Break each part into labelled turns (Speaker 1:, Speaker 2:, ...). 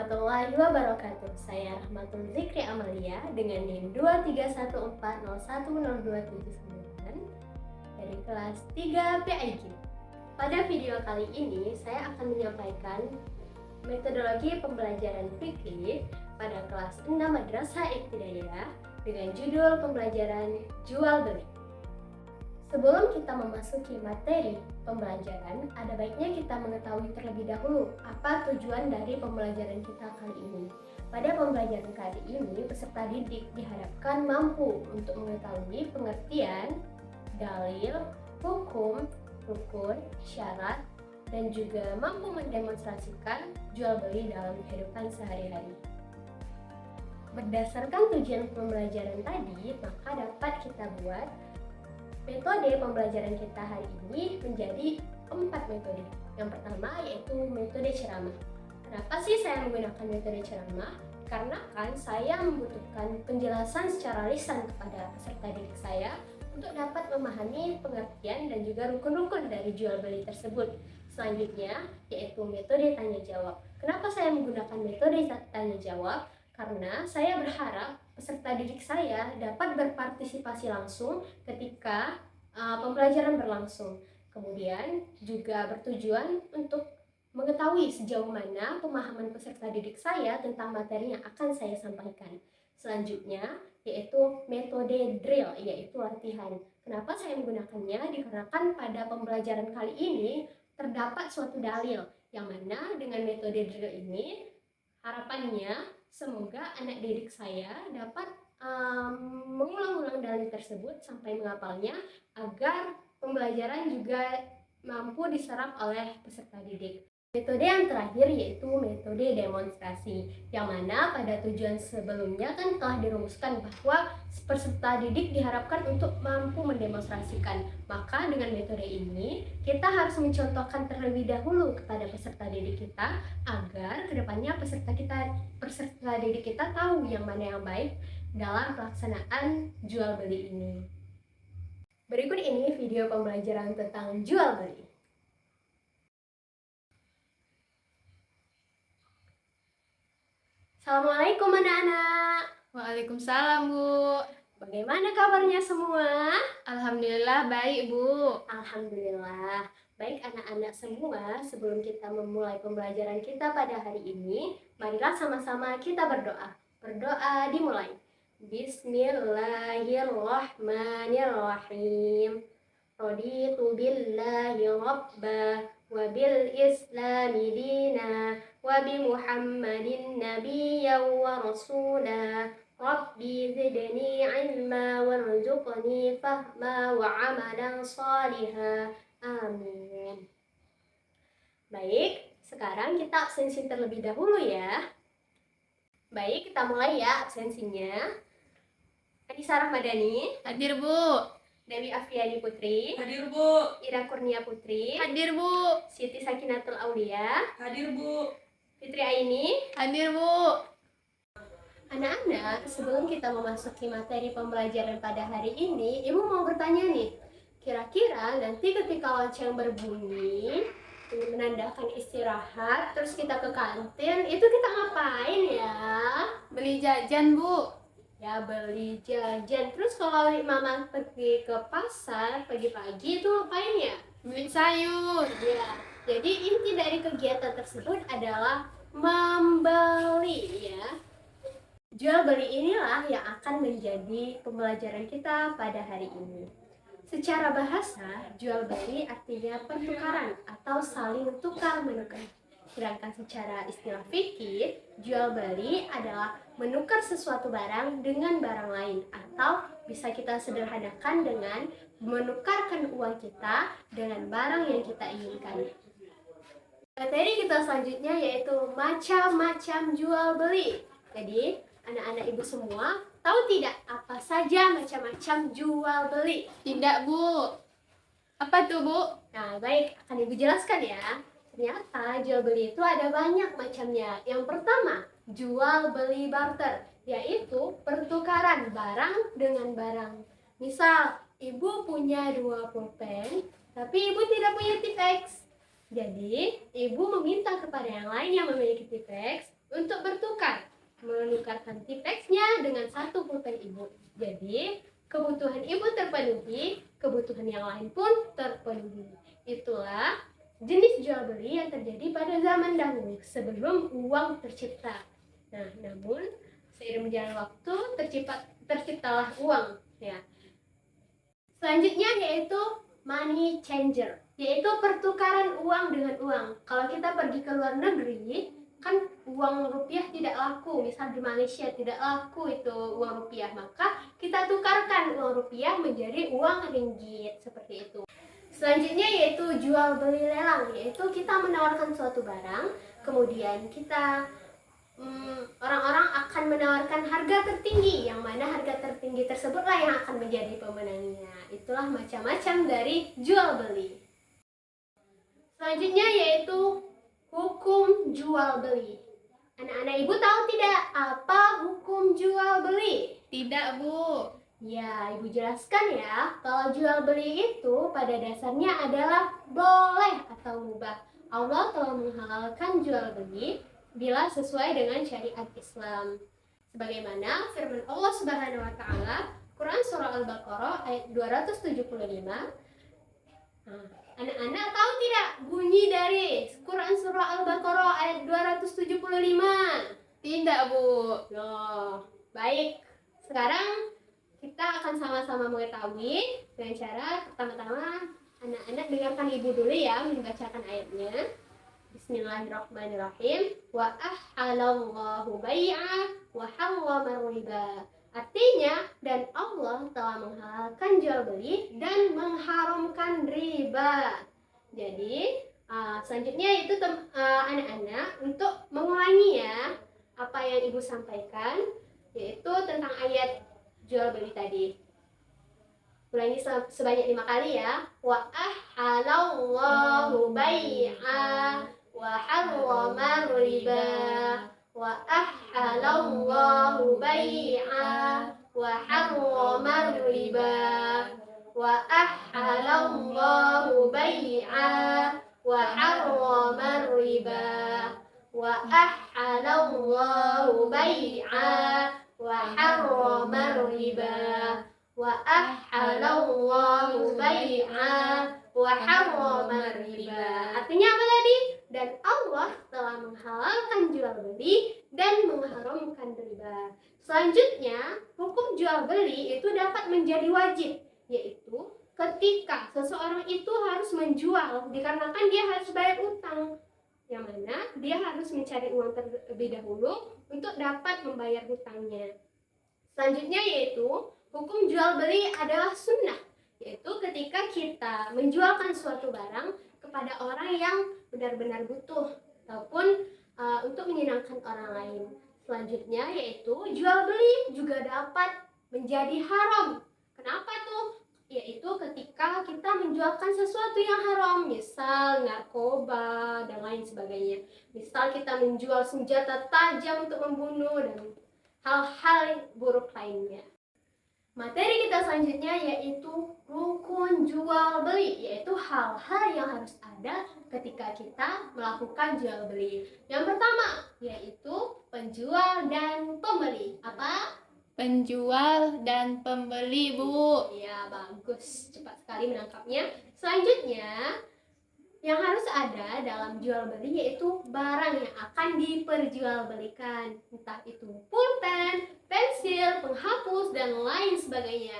Speaker 1: warahmatullahi wabarakatuh. Saya Rahmatul Zikri Amalia dengan NIM 23140102799 dari kelas 3 PIQ. Pada video kali ini saya akan menyampaikan metodologi pembelajaran fikih pada kelas 6 Madrasah Ibtidaiyah dengan judul pembelajaran jual beli. Sebelum kita memasuki materi pembelajaran, ada baiknya kita mengetahui terlebih dahulu apa tujuan dari pembelajaran kita kali ini. Pada pembelajaran kali ini, peserta didik diharapkan mampu untuk mengetahui pengertian, dalil, hukum, rukun, syarat, dan juga mampu mendemonstrasikan jual beli dalam kehidupan sehari-hari. Berdasarkan tujuan pembelajaran tadi, maka dapat kita buat metode pembelajaran kita hari ini menjadi 4 metode. Yang pertama yaitu metode ceramah. Kenapa sih saya menggunakan metode ceramah? Karena kan saya membutuhkan penjelasan secara lisan kepada peserta didik saya untuk dapat memahami pengertian dan juga rukun-rukun dari jual beli tersebut. Selanjutnya yaitu metode tanya jawab. Kenapa saya menggunakan metode tanya jawab? Karena saya berharap peserta didik saya dapat berpartisipasi langsung ketika pembelajaran berlangsung. Kemudian juga bertujuan untuk mengetahui sejauh mana pemahaman peserta didik saya tentang materi yang akan saya sampaikan. Selanjutnya yaitu metode drill, yaitu latihan. Kenapa saya menggunakannya? Dikarenakan pada pembelajaran kali ini terdapat suatu dalil, yang mana dengan metode drill ini harapannya semoga anak didik saya dapat mengulang-ulang dalil tersebut sampai menghafalnya agar pembelajaran juga mampu diserap oleh peserta didik. Metode yang terakhir yaitu metode demonstrasi, yang mana pada tujuan sebelumnya kan telah dirumuskan bahwa peserta didik diharapkan untuk mampu mendemonstrasikan. Maka dengan metode ini kita harus mencontohkan terlebih dahulu kepada peserta didik kita agar kedepannya peserta didik kita tahu yang mana yang baik dalam pelaksanaan jual beli ini. Berikut ini video pembelajaran tentang jual beli. Assalamualaikum anak-anak.
Speaker 2: Waalaikumsalam, Bu.
Speaker 1: Bagaimana kabarnya semua?
Speaker 2: Alhamdulillah baik, Bu.
Speaker 1: Alhamdulillah. Baik anak-anak semua, sebelum kita memulai pembelajaran kita pada hari ini, marilah sama-sama kita berdoa. Berdoa dimulai. Bismillahirrahmanirrahim. Raditu billahi rabba wa bil islami dina wa bi Muhammadin nabiyyan wa rasula. Rabbi zidni ilma warzuqni fahma wa amalan salihah. Amin. Baik, sekarang kita absensi terlebih dahulu ya. Baik, kita mulai ya absensinya. Anissa Rahmadani.
Speaker 2: Hadir, Bu.
Speaker 1: Dewi Afriani Putri.
Speaker 3: Hadir, Bu.
Speaker 1: Ira Kurnia Putri.
Speaker 2: Hadir, Bu.
Speaker 1: Siti Sakinatul Aulia.
Speaker 3: Hadir, Bu.
Speaker 1: Fitri Aini.
Speaker 2: Hadir, Bu.
Speaker 1: Anak-anak, sebelum kita memasuki materi pembelajaran pada hari ini, Ibu mau bertanya nih. Kira-kira nanti ketika lonceng berbunyi, menandakan istirahat, terus kita ke kantin, itu kita ngapain ya?
Speaker 2: Beli jajan, Bu.
Speaker 1: Ya beli jajan. Terus kalau mama pergi ke pasar pagi-pagi itu ngapain ya?
Speaker 2: Beli sayur.
Speaker 1: Ya, jadi inti dari kegiatan tersebut adalah membeli ya. Jual beli inilah yang akan menjadi pembelajaran kita pada hari ini. Secara bahasa, jual beli artinya pertukaran atau saling tukar menukar. Sedangkan secara istilah fikih, jual beli adalah menukar sesuatu barang dengan barang lain, atau bisa kita sederhanakan dengan menukarkan uang kita dengan barang yang kita inginkan. Materi kita selanjutnya yaitu macam-macam jual beli. Jadi, anak-anak ibu semua tahu tidak apa saja macam-macam jual beli?
Speaker 2: Tidak, Bu. Apa tuh, Bu?
Speaker 1: Nah, baik, akan ibu jelaskan ya. Ternyata jual beli itu ada banyak macamnya. Yang pertama, jual beli barter, yaitu pertukaran barang dengan barang. Misal, ibu punya 2 pulpen, tapi ibu tidak punya Tipex. Jadi, ibu meminta kepada yang lain yang memiliki Tipex untuk bertukar, menukarkan tipexnya dengan satu pulpen ibu. Jadi kebutuhan ibu terpenuhi, kebutuhan yang lain pun terpenuhi. Itulah jenis jual beli yang terjadi pada zaman dahulu sebelum uang tercipta. Nah, namun seiring berjalan waktu terciptalah uang ya. Selanjutnya yaitu money changer, yaitu pertukaran uang dengan uang. Kalau kita pergi ke luar negeri, kan uang rupiah tidak laku, misal di Malaysia tidak laku itu uang rupiah, maka kita tukarkan uang rupiah menjadi uang ringgit, seperti itu. Selanjutnya yaitu jual beli lelang, yaitu kita menawarkan suatu barang, kemudian kita orang-orang akan menawarkan harga tertinggi, yang mana harga tertinggi tersebutlah yang akan menjadi pemenangnya. Itulah macam-macam dari jual beli. Selanjutnya yaitu hukum jual beli. Anak-anak ibu tahu tidak apa hukum jual beli?
Speaker 2: Tidak, Bu.
Speaker 1: Ya, ibu jelaskan ya. Kalau jual beli itu pada dasarnya adalah boleh atau mubah. Allah telah menghalalkan jual beli bila sesuai dengan syariat Islam. Sebagaimana firman Allah Subhanahu wa taala, Quran surah Al-Baqarah ayat 275. Anak-anak tahu tidak bunyi dari Quran surah Al-Baqarah ayat 275?
Speaker 2: Tidak, Bu.
Speaker 1: Loh, baik. Sekarang kita akan sama-sama mengetahui dengan cara pertama-tama anak-anak dengarkan ibu dulu ya membacakan ayatnya. Bismillahirrahmanirrahim. Wa ahhalallahu bai'a wa harrama riba. Artinya, dan Allah telah menghalalkan jual beli dan mengharamkan riba. Jadi, selanjutnya itu anak-anak untuk mengulangi ya apa yang ibu sampaikan, yaitu tentang ayat jual beli tadi. Ulangi sebanyak 5 kali ya. Wa ahhalallahu bai'a wa harrama riba. Wa ahhalallahu bai'a wa harrama riba. Wa ahhalallahu bai'a wa harrama riba. Wa ahhalallahu bai'a wa harrama riba. Wa ahhalallahu bai'a wa harrama riba. Artinya apa tadi? Dan Allah telah menghalalkan jual beli dan mengharamkan riba. Selanjutnya, hukum jual beli itu dapat menjadi wajib, yaitu ketika seseorang itu harus menjual dikarenakan dia harus bayar utang, yang mana dia harus mencari uang terlebih dahulu untuk dapat membayar hutangnya. Selanjutnya yaitu hukum jual beli adalah sunnah, yaitu ketika kita menjualkan suatu barang kepada orang yang benar-benar butuh ataupun untuk menyenangkan orang lain. Selanjutnya yaitu jual beli juga dapat menjadi haram. Kenapa tuh? Yaitu ketika kita menjualkan sesuatu yang haram, misal narkoba dan lain sebagainya. Misal kita menjual senjata tajam untuk membunuh dan hal-hal buruk lainnya. Materi kita selanjutnya yaitu rukun jual beli, yaitu hal-hal yang harus ada ketika kita melakukan jual beli. Yang pertama yaitu penjual dan pembeli. Apa?
Speaker 2: Penjual dan pembeli, Bu.
Speaker 1: Ya, bagus. Cepat sekali menangkapnya. Selanjutnya yang harus ada dalam jual beli yaitu barang yang akan diperjualbelikan, entah itu pulpen, pensil, penghapus, dan lain sebagainya.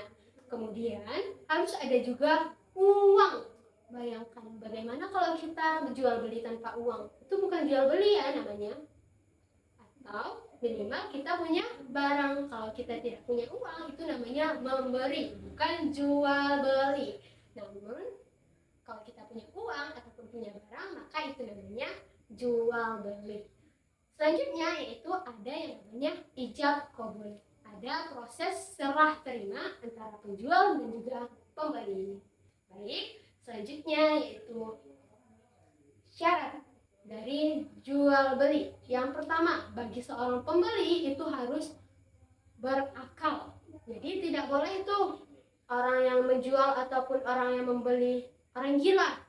Speaker 1: Kemudian harus ada juga uang. Bayangkan bagaimana kalau kita berjual beli tanpa uang. Itu bukan jual beli ya namanya. Atau minimal kita punya barang. Kalau kita tidak punya uang itu namanya memberi, bukan jual beli. Namun kalau kita punya uang ataupun punya barang, maka itu namanya jual beli. Selanjutnya yaitu ada yang namanya ijab qabul. Ada proses serah terima antara penjual dan juga pembeli. Baik, selanjutnya yaitu syarat dari jual beli. Yang pertama, bagi seorang pembeli itu harus berakal. Jadi tidak boleh tuh orang yang menjual ataupun orang yang membeli orang gila.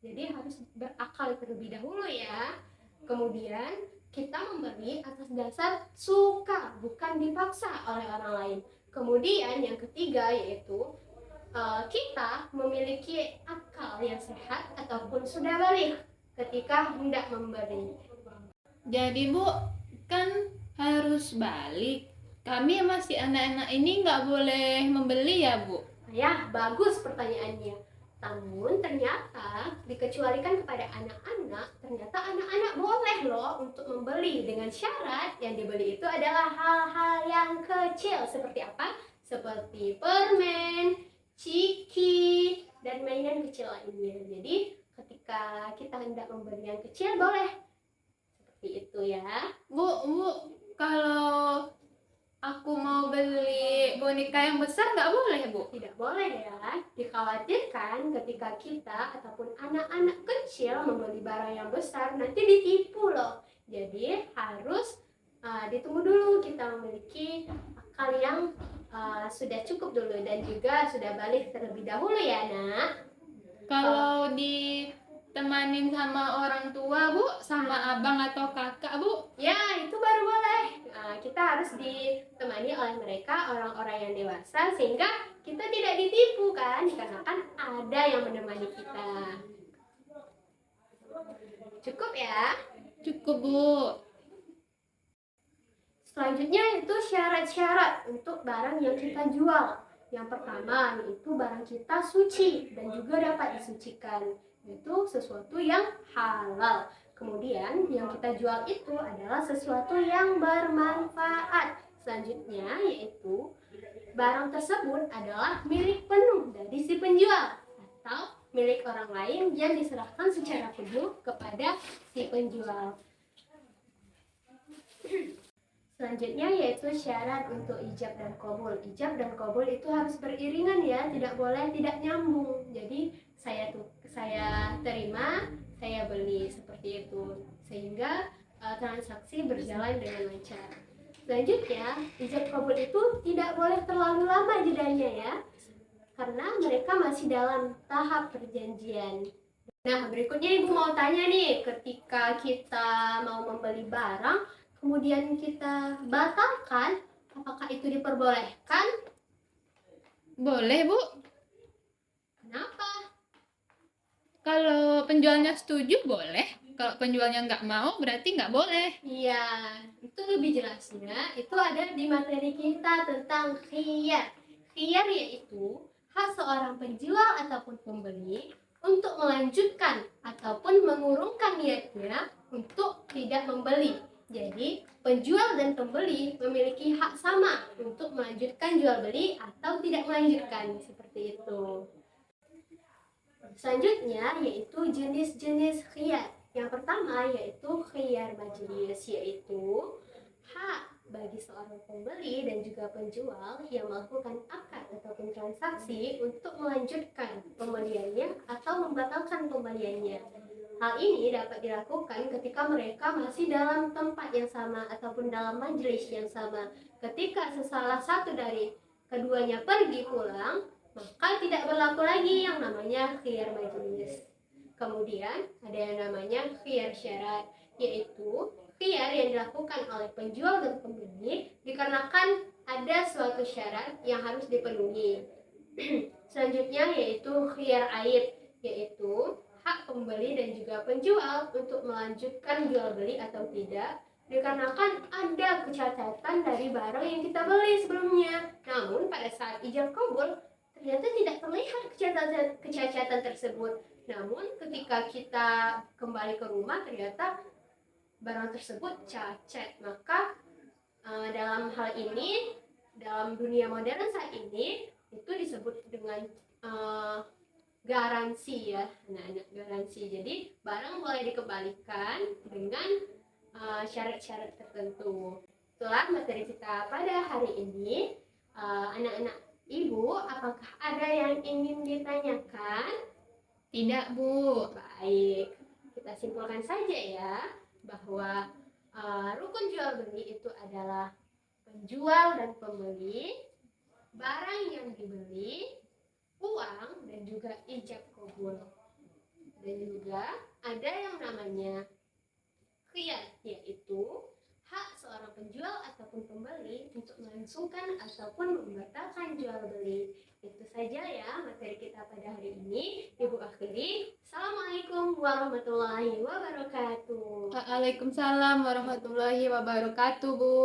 Speaker 1: Jadi harus berakal terlebih dahulu ya. Kemudian kita memberi atas dasar suka, bukan dipaksa oleh orang lain. Kemudian yang ketiga yaitu kita memiliki akal yang sehat ataupun sudah balik ketika hendak memberi.
Speaker 2: Jadi Bu, kan harus balik. Kami masih anak-anak ini nggak boleh membeli ya Bu?
Speaker 1: Ya, bagus pertanyaannya. Namun ternyata dikecualikan kepada anak-anak, ternyata anak-anak boleh loh untuk membeli dengan syarat yang dibeli itu adalah hal-hal yang kecil. Seperti apa? Seperti permen, ciki, dan mainan kecil lainnya. Jadi ketika kita hendak membeli yang kecil boleh. Seperti itu ya.
Speaker 2: Bu, kalau aku mau beli boneka yang besar nggak boleh Bu?
Speaker 1: Tidak boleh ya. Dikhawatirkan ketika kita ataupun anak-anak kecil membeli barang yang besar nanti ditipu loh. Jadi harus ditunggu dulu kita memiliki akal yang sudah cukup dulu dan juga sudah balik terlebih dahulu ya nak.
Speaker 2: Kalau ditemanin sama orang tua Bu, sama abang atau kakak Bu?
Speaker 1: Ya, itu baru boleh. Kita harus ditemani oleh mereka, orang-orang yang dewasa, sehingga kita tidak ditipu kan, dikarenakan ada yang menemani kita. Cukup ya?
Speaker 2: Cukup Bu.
Speaker 1: Selanjutnya itu syarat-syarat untuk barang yang kita jual. Yang pertama yaitu barang kita suci dan juga dapat disucikan, yaitu sesuatu yang halal. Kemudian yang kita jual itu adalah sesuatu yang bermanfaat. Selanjutnya yaitu barang tersebut adalah milik penuh dari si penjual atau milik orang lain yang diserahkan secara penuh kepada si penjual. Selanjutnya yaitu syarat untuk ijab dan qabul. Ijab dan qabul itu harus beriringan ya, tidak boleh tidak nyambung. Jadi saya terima, saya beli seperti itu, sehingga transaksi berjalan dengan lancar. Selanjutnya, ijab qabul itu tidak boleh terlalu lama jedanya ya, karena mereka masih dalam tahap perjanjian. Nah, berikutnya Ibu mau tanya nih, ketika kita mau membeli barang kemudian kita batalkan, apakah itu diperbolehkan?
Speaker 2: Boleh Bu.
Speaker 1: Kenapa?
Speaker 2: Kalau penjualnya setuju boleh. Kalau penjualnya nggak mau berarti nggak boleh.
Speaker 1: Iya, itu lebih jelasnya itu ada di materi kita tentang khiyar. Khiyar yaitu hak seorang penjual ataupun pembeli untuk melanjutkan ataupun mengurungkan niatnya untuk tidak membeli. Jadi, penjual dan pembeli memiliki hak sama untuk melanjutkan jual beli atau tidak melanjutkan, seperti itu. Selanjutnya yaitu jenis-jenis khiyar. Yang pertama yaitu khiyar majlis, yaitu hak bagi seorang pembeli dan juga penjual yang melakukan akad ataupun transaksi untuk melanjutkan pembeliannya atau membatalkan pembeliannya. Hal ini dapat dilakukan ketika mereka masih dalam tempat yang sama ataupun dalam majelis yang sama. Ketika salah satu dari keduanya pergi pulang, maka tidak berlaku lagi yang namanya khiyar majelis. Kemudian ada yang namanya khiyar syarat, yaitu khiyar yang dilakukan oleh penjual dan pembeli dikarenakan ada suatu syarat yang harus dipenuhi. Selanjutnya yaitu khiyar aib, yaitu hak pembeli dan juga penjual untuk melanjutkan jual beli atau tidak dikarenakan ada kecacatan dari barang yang kita beli sebelumnya. Namun pada saat ijab kabul ternyata tidak terlihat kecacatan tersebut. Namun ketika kita kembali ke rumah ternyata barang tersebut cacat. Maka dalam hal ini, dalam dunia modern saat ini itu disebut dengan garansi ya, anak-anak, garansi. Jadi barang boleh dikembalikan dengan syarat-syarat tertentu. Itulah materi kita pada hari ini. Anak-anak Ibu, apakah ada yang ingin ditanyakan?
Speaker 2: Tidak Bu.
Speaker 1: Baik, kita simpulkan saja ya bahwa rukun jual beli itu adalah penjual dan pembeli, barang yang dibeli, uang, dan juga ijab kabul. Dan juga ada yang namanya khiyar, yaitu yaitu hak seorang penjual ataupun pembeli untuk melangsungkan ataupun membatalkan jual beli. Itu saja ya materi kita pada hari ini. Ibu akhiri. Assalamualaikum warahmatullahi wabarakatuh.
Speaker 2: Waalaikumsalam warahmatullahi wabarakatuh, Bu.